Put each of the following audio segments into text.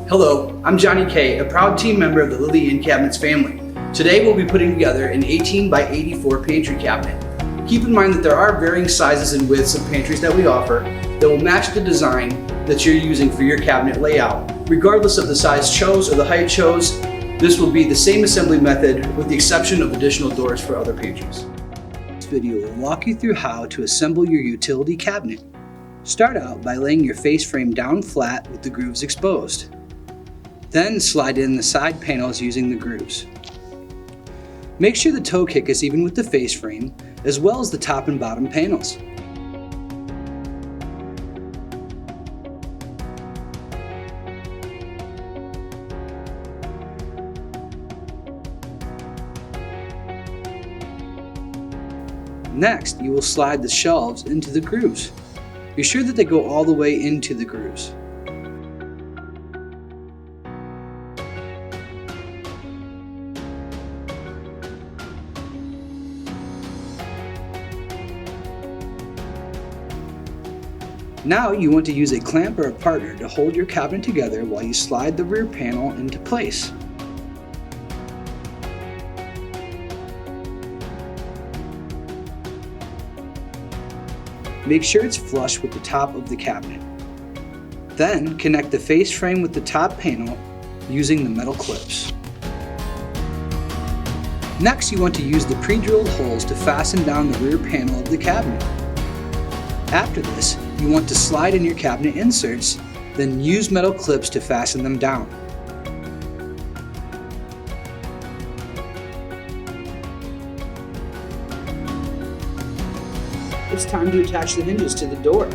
Hello, I'm Johnny K, a proud team member of the Lily Inn Cabinets family. Today we'll be putting together an 18 by 84 pantry cabinet. Keep in mind that there are varying sizes and widths of pantries that we offer that will match the design that you're using for your cabinet layout. Regardless of the size chose or the height chose, this will be the same assembly method with the exception of additional doors for other pantries. This video will walk you through how to assemble your utility cabinet. Start out by laying your face frame down flat with the grooves exposed. Then slide in the side panels using the grooves. Make sure the toe kick is even with the face frame, as well as the top and bottom panels. Next, you will slide the shelves into the grooves. Be sure that they go all the way into the grooves. Now you want to use a clamp or a partner to hold your cabinet together while you slide the rear panel into place. Make sure it's flush with the top of the cabinet. Then connect the face frame with the top panel using the metal clips. Next, you want to use the pre-drilled holes to fasten down the rear panel of the cabinet. After this, you want to slide in your cabinet inserts, then use metal clips to fasten them down. It's time to attach the hinges to the door.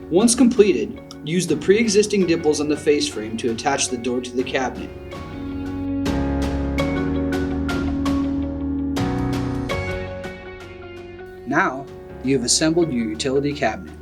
Once completed, use the pre-existing dimples on the face frame to attach the door to the cabinet. Now, you have assembled your utility cabinet.